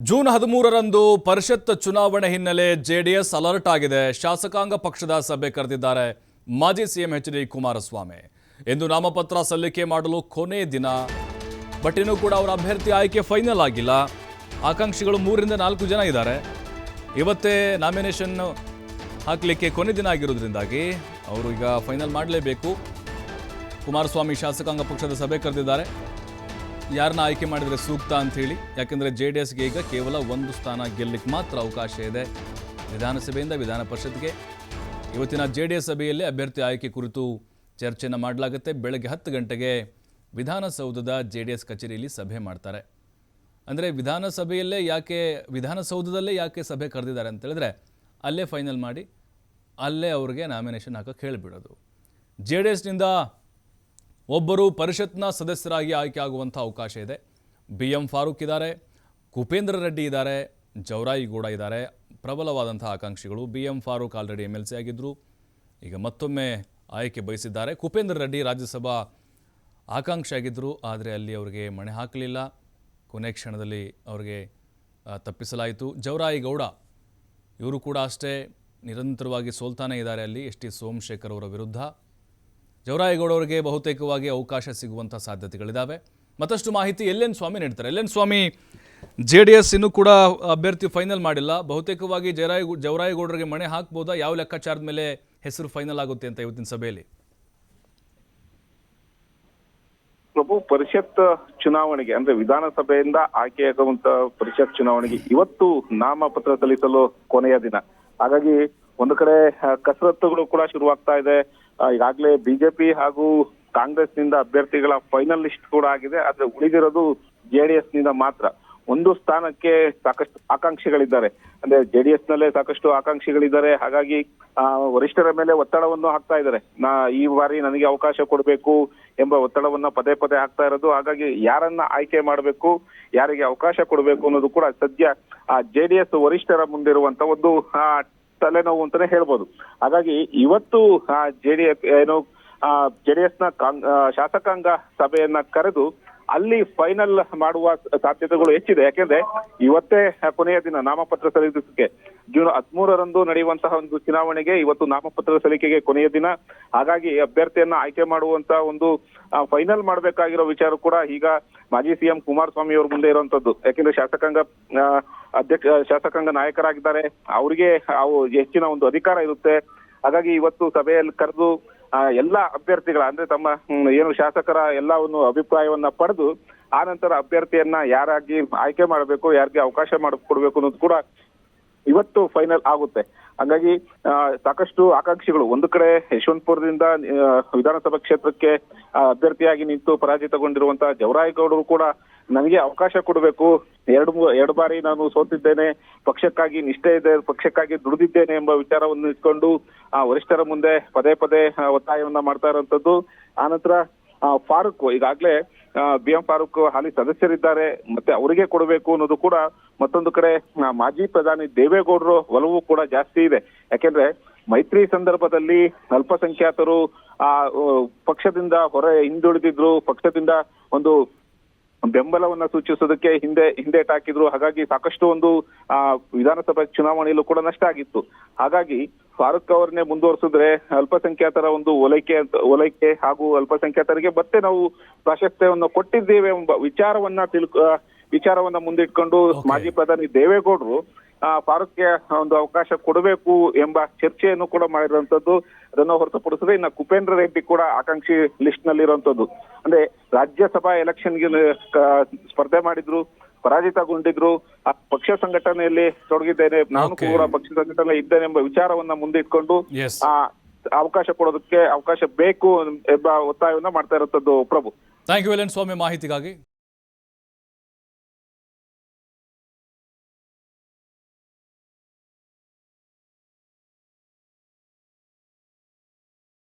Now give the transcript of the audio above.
June 13ರಂದು ಪರಿಷತ್ ಚುನಾವಣೆ ಹಿನ್ನೆಲೆ JDS alert ಆಗಿದೆ. ಶಾಸಕಾಂಗ ಪಕ್ಷದ ಸಭೆ ಕರೆದಿದ್ದಾರೆ ಮಾಜಿ ಸಿಎಂ ಎಚ್.ಡಿ. ಕುಮಾರಸ್ವಾಮಿ. ಇಂದು ನಾಮಪತ್ರ ಸಲ್ಲಿಕೆ ಮಾಡಲು ಕೊನೆ ದಿನ. ಬಟ್ ಇನ್ನೂ ಕೂಡ ಅವರ ಅಭ್ಯರ್ಥಿ ಆಯ್ಕೆ ಫೈನಲ್ ಆಗಿಲ್ಲ. ಆಕಾಂಕ್ಷಿಗಳು 3 ರಿಂದ 4 ಜನ ಇದ್ದಾರೆ. ಇವತ್ತೇ ನಾಮಿನೇಷನ್ ಹಾಕಲಿಕ್ಕೆ ಕೊನೆ ದಿನ ಆಗಿರೋದ್ರಿಂದಾಗಿ ಅವರು ಈಗ ಫೈನಲ್ ಮಾಡಲೇಬೇಕು. ಕುಮಾರಸ್ವಾಮಿ ಶಾಸಕಾಂಗ ಪಕ್ಷದ ಸಭೆ ಕರೆದಿದ್ದಾರೆ. ಯಾರನ್ನ ಆಯ್ಕೆ ಮಾಡಿದರೆ ಸೂಕ್ತ ಅಂತ ಹೇಳಿ, ಯಾಕೆಂದರೆ ಜೆಡಿಎಸ್ಗೆ ಈಗ ಕೇವಲ 1 ಸ್ಥಾನ ಗೆಲ್ಲಕ್ಕೆ ಮಾತ್ರ ಅವಕಾಶ ಇದೆ. ವಿಧಾನಸಭೆಯಿಂದ ವಿಧಾನ ಪರಿಷತ್ಗೆ ಇವತ್ತಿನ ಜೆಡಿಎಸ್ ಸಭೆಯಲ್ಲಿ ಅಭ್ಯರ್ಥಿ ಆಯ್ಕೆ ಕುರಿತು ಚರ್ಚೆಯನ್ನು ಮಾಡಲಾಗುತ್ತೆ. ಬೆಳಗ್ಗೆ 10 ಗಂಟೆಗೆ ವಿಧಾನಸೌಧದ ಜೆಡಿಎಸ್ ಕಚೇರಿಯಲ್ಲಿ ಸಭೆ ಮಾಡ್ತಾರೆ. ಅಂದರೆ ವಿಧಾನಸೌಧದಲ್ಲೇ ಯಾಕೆ ಸಭೆ ಕರೆದಿದ್ದಾರೆ ಅಂತ ಹೇಳಿದ್ರೆ, ಅಲ್ಲೇ ಫೈನಲ್ ಮಾಡಿ ಅಲ್ಲೇ ಅವ್ರಿಗೆ ನಾಮಿನೇಷನ್ ಹಾಕೋಕ್ಕೆ ಹೇಳಿಬಿಡೋದು. ಜೆಡಿಎಸ್ನಿಂದ ಒಬ್ಬರು ಪರಿಷತ್ನ ಸದಸ್ಯರಾಗಿ ಆಯ್ಕೆ ಆಗುವಂಥ ಅವಕಾಶ ಇದೆ. BM ಫಾರೂಕ್ ಇದ್ದಾರೆ, ಕುಪೇಂದ್ರ ರೆಡ್ಡಿ ಇದ್ದಾರೆ, ಜವರಾಯಿಗೌಡ ಇದ್ದಾರೆ. ಪ್ರಬಲವಾದಂಥ ಆಕಾಂಕ್ಷಿಗಳು. BM ಫಾರೂಕ್ ಆಲ್ರೆಡಿ MLC ಆಗಿದ್ದರು, ಈಗ ಮತ್ತೊಮ್ಮೆ ಆಯ್ಕೆ ಬಯಸಿದ್ದಾರೆ. ಕುಪೇಂದ್ರ ರೆಡ್ಡಿ ರಾಜ್ಯಸಭಾ ಆಕಾಂಕ್ಷಿ ಆಗಿದ್ದರು, ಆದರೆ ಅಲ್ಲಿ ಅವರಿಗೆ ಮಣೆ ಹಾಕಲಿಲ್ಲ. ಕೊನೆ ಕ್ಷಣದಲ್ಲಿ ಅವರಿಗೆ ತಪ್ಪಿಸಲಾಯಿತು. ಜವರಾಯಿಗೌಡ ಇವರು ಕೂಡ ಅಷ್ಟೇ ನಿರಂತರವಾಗಿ ಸೋಲ್ತಾನೇ ಇದ್ದಾರೆ ಅಲ್ಲಿ ಎಸ್ ಟಿ ಸೋಮಶೇಖರ್ ಅವರ ವಿರುದ್ಧ. ಜವರಾಯಿಗೌಡ ಅವರಿಗೆ ಬಹುತೇಕವಾಗಿ ಅವಕಾಶ ಸಿಗುವಂಥ ಸಾಧ್ಯತೆಗಳಿದ್ದಾವೆ. ಮತ್ತಷ್ಟು ಮಾಹಿತಿ ಎನ್ ಸ್ವಾಮಿ ನೀಡ್ತಾರೆ. ಎನ್ ಸ್ವಾಮಿ, ಜೆಡಿಎಸ್ ಇನ್ನೂ ಕೂಡ ಅಭ್ಯರ್ಥಿ ಫೈನಲ್ ಮಾಡಿಲ್ಲ. ಬಹುತೇಕವಾಗಿ ಜವರಾಯಿಗೌಡರಿಗೆ ಮಣೆ ಹಾಕ್ಬೋದಾ? ಯಾವ ಲೆಕ್ಕಾಚಾರದ ಮೇಲೆ ಹೆಸರು ಫೈನಲ್ ಆಗುತ್ತೆ ಅಂತ ಇವತ್ತಿನ ಸಭೆಯಲ್ಲಿ? ಪ್ರಭು, ಪರಿಷತ್ ಚುನಾವಣೆಗೆ ಅಂದ್ರೆ ವಿಧಾನಸಭೆಯಿಂದ ಆಯ್ಕೆಯಾಗುವಂತ ಪರಿಷತ್ ಚುನಾವಣೆಗೆ ಇವತ್ತು ನಾಮಪತ್ರ ಸಲ್ಲಿಸಲು ಕೊನೆಯ ದಿನ. ಹಾಗಾಗಿ ಒಂದು ಕಡೆ ಕಸರತ್ತುಗಳು ಕೂಡ ಶುರುವಾಗ್ತಾ ಇದೆ. ಈಗಾಗಲೇ ಬಿಜೆಪಿ ಹಾಗೂ ಕಾಂಗ್ರೆಸ್ ನಿಂದ ಅಭ್ಯರ್ಥಿಗಳ ಫೈನಲ್ ಲಿಸ್ಟ್ ಕೂಡ ಆಗಿದೆ. ಆದ್ರೆ ಉಳಿದಿರೋದು ಜೆಡಿಎಸ್ ನಿಂದ ಮಾತ್ರ. 1 ಸ್ಥಾನಕ್ಕೆ ಸಾಕಷ್ಟು ಆಕಾಂಕ್ಷಿಗಳಿದ್ದಾರೆ. ಅಂದ್ರೆ ಜೆಡಿಎಸ್ ನಲ್ಲೇ ಸಾಕಷ್ಟು ಆಕಾಂಕ್ಷಿಗಳಿದ್ದಾರೆ. ಹಾಗಾಗಿ ವರಿಷ್ಠರ ಮೇಲೆ ಒತ್ತಡವನ್ನು ಹಾಕ್ತಾ ಇದ್ದಾರೆ. ಈ ಬಾರಿ ನನಗೆ ಅವಕಾಶ ಕೊಡಬೇಕು ಎಂಬ ಒತ್ತಡವನ್ನ ಪದೇ ಪದೇ ಹಾಕ್ತಾ ಇರೋದು. ಹಾಗಾಗಿ ಯಾರನ್ನ ಆಯ್ಕೆ ಮಾಡಬೇಕು, ಯಾರಿಗೆ ಅವಕಾಶ ಕೊಡಬೇಕು ಅನ್ನೋದು ಕೂಡ ಸದ್ಯ ಜೆಡಿಎಸ್ ವರಿಷ್ಠರ ಮುಂದಿರುವಂತ ಒಂದು ತಲೆನೋವು ಅಂತಾನೆ ಹೇಳ್ಬೋದು. ಹಾಗಾಗಿ ಇವತ್ತು ಜೆಡಿಎಸ್ ನ ಶಾಸಕಾಂಗ ಸಭೆಯನ್ನ ಕರೆದು ಅಲ್ಲಿ ಫೈನಲ್ ಮಾಡುವ ಸಾಧ್ಯತೆಗಳು ಹೆಚ್ಚಿದೆ. ಯಾಕೆಂದ್ರೆ ಇವತ್ತೇ ಕೊನೆಯ ದಿನ ನಾಮಪತ್ರ ಸಲ್ಲಿಸಲಿಕ್ಕೆ. ಜೂನ್ 13ರಂದು ನಡೆಯುವಂತಹ ಒಂದು ಚುನಾವಣೆಗೆ ಇವತ್ತು ನಾಮಪತ್ರ ಸಲ್ಲಿಕೆಗೆ ಕೊನೆಯ ದಿನ. ಹಾಗಾಗಿ ಅಭ್ಯರ್ಥಿಯನ್ನ ಆಯ್ಕೆ ಮಾಡುವಂತ ಒಂದು ಫೈನಲ್ ಮಾಡಬೇಕಾಗಿರೋ ವಿಚಾರ ಕೂಡ ಈಗ ಮಾಜಿ ಸಿಎಂ ಕುಮಾರಸ್ವಾಮಿ ಅವ್ರ ಮುಂದೆ ಇರುವಂತದ್ದು. ಯಾಕೆಂದ್ರೆ ಶಾಸಕಾಂಗ ನಾಯಕರಾಗಿದ್ದಾರೆ, ಅವರಿಗೆ ಹೆಚ್ಚಿನ ಒಂದು ಅಧಿಕಾರ ಇರುತ್ತೆ. ಹಾಗಾಗಿ ಇವತ್ತು ಸಭೆಯಲ್ಲಿ ಕರೆದು ಎಲ್ಲಾ ಅಭ್ಯರ್ಥಿಗಳ ಅಂದ್ರೆ ತಮ್ಮ ಏನು ಶಾಸಕರ ಎಲ್ಲವನ್ನು ಅಭಿಪ್ರಾಯವನ್ನ ಪಡೆದು ಆ ನಂತರ ಅಭ್ಯರ್ಥಿಯನ್ನ ಯಾರಾಗಿ ಆಯ್ಕೆ ಮಾಡಬೇಕು, ಯಾರಿಗೆ ಅವಕಾಶ ಮಾಡಿಕೊಡ್ಬೇಕು ಅನ್ನೋದು ಕೂಡ ಇವತ್ತು ಫೈನಲ್ ಆಗುತ್ತೆ. ಹಾಗಾಗಿ ಸಾಕಷ್ಟು ಆಕಾಂಕ್ಷಿಗಳು ಒಂದು ಕಡೆ ಯಶವಂತಪುರದಿಂದ ವಿಧಾನಸಭಾ ಕ್ಷೇತ್ರಕ್ಕೆ ಅಭ್ಯರ್ಥಿಯಾಗಿ ನಿಂತು ಪರಾಜಿತಗೊಂಡಿರುವಂತಹ ಜವರಾಯಿಗೌಡರು ಕೂಡ ನನಗೆ ಅವಕಾಶ ಕೊಡಬೇಕು, 2 ಬಾರಿ ನಾನು ಸೋತಿದ್ದೇನೆ, ಪಕ್ಷಕ್ಕಾಗಿ ನಿಷ್ಠೆ ಇದೆ, ಪಕ್ಷಕ್ಕಾಗಿ ದುಡಿದಿದ್ದೇನೆ ಎಂಬ ವಿಚಾರವನ್ನು ಇಟ್ಕೊಂಡು ವರಿಷ್ಠರ ಮುಂದೆ ಪದೇ ಪದೇ ಒತ್ತಾಯವನ್ನ ಮಾಡ್ತಾ ಇರುವಂತದ್ದು. ಆನಂತರ ಫಾರೂಕ್, ಈಗಾಗಲೇ BM ಫಾರೂಕ್ ಹಾಲಿ ಸದಸ್ಯರಿದ್ದಾರೆ, ಮತ್ತೆ ಅವರಿಗೆ ಕೊಡಬೇಕು ಅನ್ನೋದು ಕೂಡ ಮತ್ತೊಂದು ಕಡೆ ಮಾಜಿ ಪ್ರಧಾನಿ ದೇವೇಗೌಡರು ಒಲವು ಕೂಡ ಜಾಸ್ತಿ ಇದೆ. ಯಾಕೆಂದ್ರೆ ಮೈತ್ರಿ ಸಂದರ್ಭದಲ್ಲಿ ಅಲ್ಪಸಂಖ್ಯಾತರು ಪಕ್ಷದಿಂದ ಹಿಂದುಳಿದಿದ್ರು, ಪಕ್ಷದಿಂದ ಒಂದು ಬೆಂಬಲವನ್ನ ಸೂಚಿಸೋದಕ್ಕೆ ಹಿಂದೇಟಾಕಿದ್ರು. ಹಾಗಾಗಿ ಸಾಕಷ್ಟು ಒಂದು ವಿಧಾನಸಭಾ ಚುನಾವಣೆಯಲ್ಲೂ ಕೂಡ ನಷ್ಟ ಆಗಿತ್ತು. ಹಾಗಾಗಿ ಫಾರೂಕ್ ಅವರನ್ನೇ ಮುಂದುವರಿಸಿದ್ರೆ ಅಲ್ಪಸಂಖ್ಯಾತರ ಒಂದು ಓಲೈಕೆ ಹಾಗೂ ಅಲ್ಪಸಂಖ್ಯಾತರಿಗೆ ಮತ್ತೆ ನಾವು ಪ್ರಾಶಸ್ತ್ಯವನ್ನು ಕೊಟ್ಟಿದ್ದೇವೆ ಎಂಬ ವಿಚಾರವನ್ನ ಮುಂದಿಟ್ಕೊಂಡು ಮಾಜಿ ಪ್ರಧಾನಿ ದೇವೇಗೌಡರು ಫಾರೂಕ್ಗೆ ಒಂದು ಅವಕಾಶ ಕೊಡಬೇಕು ಎಂಬ ಚರ್ಚೆಯನ್ನು ಕೂಡ ಮಾಡಿರುವಂತದ್ದು. ಅದನ್ನು ಹೊರತುಪಡಿಸಿದ್ರೆ ಇನ್ನು ಕುಪೇಂದ್ರ ರೆಡ್ಡಿ ಕೂಡ ಆಕಾಂಕ್ಷಿ ಲಿಸ್ಟ್ ನಲ್ಲಿ ಇರುವಂತದ್ದು. ಅಂದ್ರೆ ರಾಜ್ಯಸಭಾ ಎಲೆಕ್ಷನ್ಗೆ ಸ್ಪರ್ಧೆ ಮಾಡಿದ್ರು, ಪರಾಜಿತಗೊಂಡಿದ್ರು. ಪಕ್ಷ ಸಂಘಟನೆಯಲ್ಲಿ ತೊಡಗಿದ್ದೇನೆ, ನಾನು ಕೂಡ ಪಕ್ಷ ಸಂಘಟನೆ ಇದ್ದೇನೆ ಎಂಬ ವಿಚಾರವನ್ನ ಮುಂದಿಟ್ಕೊಂಡು ಅವಕಾಶ ಕೊಡೋದಕ್ಕೆ ಅವಕಾಶ ಬೇಕು ಎಂಬ ಒತ್ತಾಯವನ್ನ ಮಾಡ್ತಾ ಇರುವಂತದ್ದು. ಪ್ರಭು, ಥ್ಯಾಂಕ್ ಯು ಎನ್ ಸ್ವಾಮಿ ಮಾಹಿತಿಗಾಗಿ.